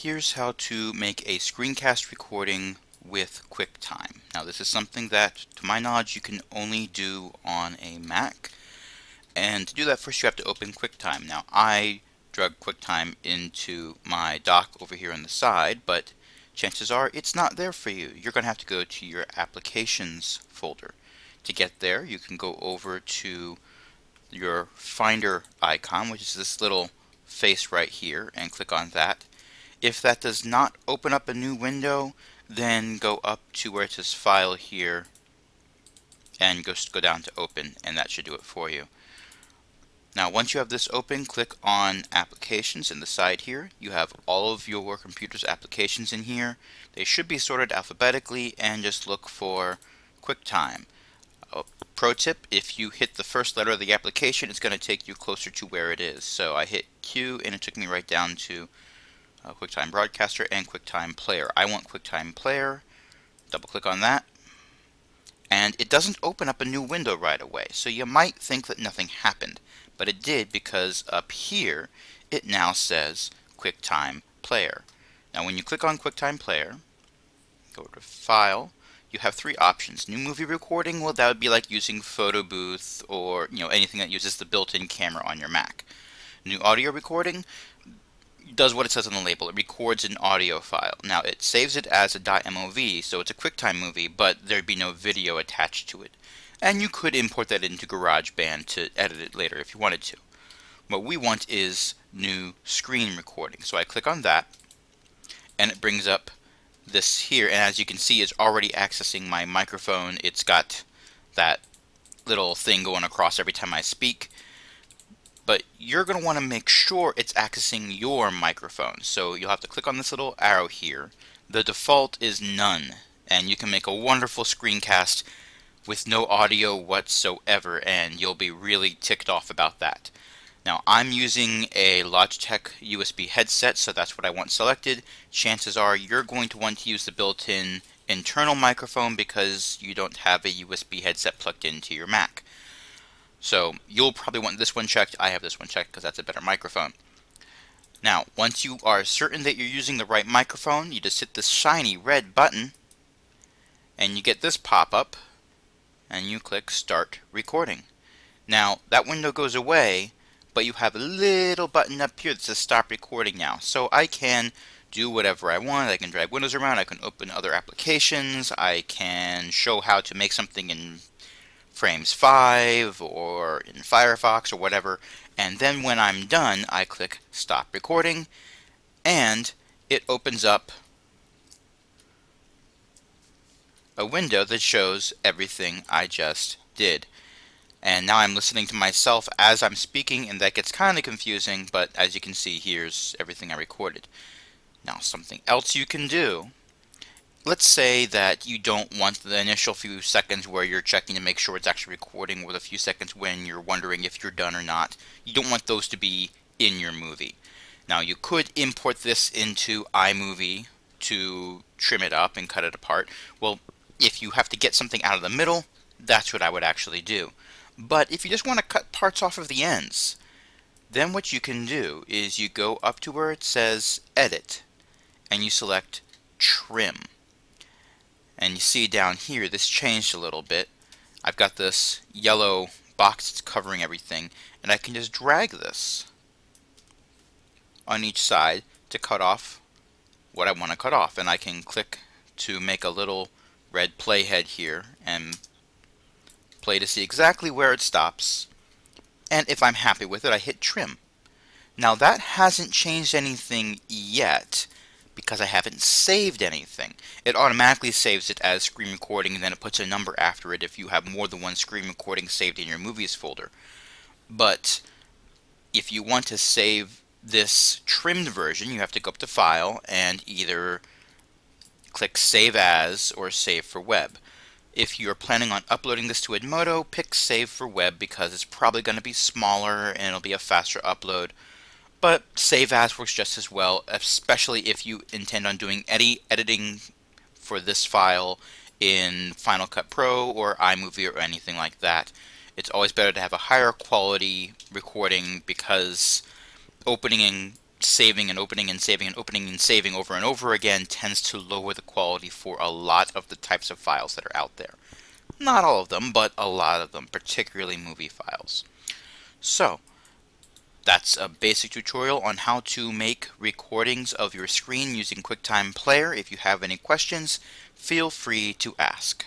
Here's how to make a screencast recording with QuickTime. Now this is something that, to my knowledge, you can only do on a Mac. And to do that, first you have to open QuickTime. Now I drug QuickTime into my dock over here on the side, but chances are it's not there for you. You're going to have to go to your Applications folder. To get there, you can go over to your Finder icon, which is this little face right here, and click on that. If that does not open up a new window, then go up to where it says File here and go down to Open, and that should do it for you. Now once you have this open, click on Applications in the side here. You have all of your computer's applications in here. They should be sorted alphabetically, and just look for QuickTime. Pro tip, if you hit the first letter of the application, it's going to take you closer to where it is. So I hit Q and it took me right down to QuickTime Broadcaster and QuickTime Player. I want QuickTime Player. Double click on that, and it doesn't open up a new window right away. So you might think that nothing happened, but it did, because up here it now says QuickTime Player. Now when you click on QuickTime Player, go to File, you have three options. New movie recording, well, that would be like using Photo Booth or anything that uses the built-in camera on your Mac. New audio recording does what it says on the label. It records an audio file. Now it saves it as a .mov, so it's a QuickTime movie, but there'd be no video attached to it. And you could import that into GarageBand to edit it later if you wanted to. What we want is new screen recording. So I click on that, and it brings up this here, and as you can see, it's already accessing my microphone. It's got that little thing going across every time I speak. But you're going to want to make sure it's accessing your microphone. So you'll have to click on this little arrow here. The default is none, and you can make a wonderful screencast with no audio whatsoever, and you'll be really ticked off about that. Now I'm using a Logitech USB headset, so that's what I want selected. Chances are you're going to want to use the built-in internal microphone because you don't have a USB headset plugged into your Mac. So you'll probably want this one checked. I have this one checked because that's a better microphone. Now, once you are certain that you're using the right microphone, you just hit this shiny red button, and you get this pop-up, and you click Start Recording. Now, that window goes away, but you have a little button up here that says Stop Recording now. So I can do whatever I want. I can drag windows around. I can open other applications. I can show how to make something in Frames 5 or in Firefox or whatever, and then when I'm done I click Stop Recording, and it opens up a window that shows everything I just did. And now I'm listening to myself as I'm speaking, and that gets kind of confusing, but as you can see, here's everything I recorded. Now something else you can do. Let's say that you don't want the initial few seconds where you're checking to make sure it's actually recording, or the few seconds when you're wondering if you're done or not. You don't want those to be in your movie. Now you could import this into iMovie to trim it up and cut it apart. Well, if you have to get something out of the middle, that's what I would actually do. But if you just want to cut parts off of the ends, then what you can do is you go up to where it says Edit, and you select Trim. And you see down here, this changed a little bit. I've got this yellow box that's covering everything, and I can just drag this on each side to cut off what I want to cut off. And I can click to make a little red playhead here and play to see exactly where it stops. And if I'm happy with it, I hit Trim. Now that hasn't changed anything yet, because I haven't saved anything. It automatically saves it as screen recording, and then it puts a number after it if you have more than one screen recording saved in your movies folder. But if you want to save this trimmed version, you have to go up to File and either click Save As or Save for Web. If you're planning on uploading this to Edmodo, pick Save for Web because it's probably going to be smaller and it'll be a faster upload. But Save As works just as well, especially if you intend on doing any editing for this file in Final Cut Pro or iMovie or anything like that. It's always better to have a higher quality recording because opening and saving and opening and saving and opening and saving over and over again tends to lower the quality for a lot of the types of files that are out there. Not all of them, but a lot of them, particularly movie files. So, that's a basic tutorial on how to make recordings of your screen using QuickTime Player. If you have any questions, feel free to ask.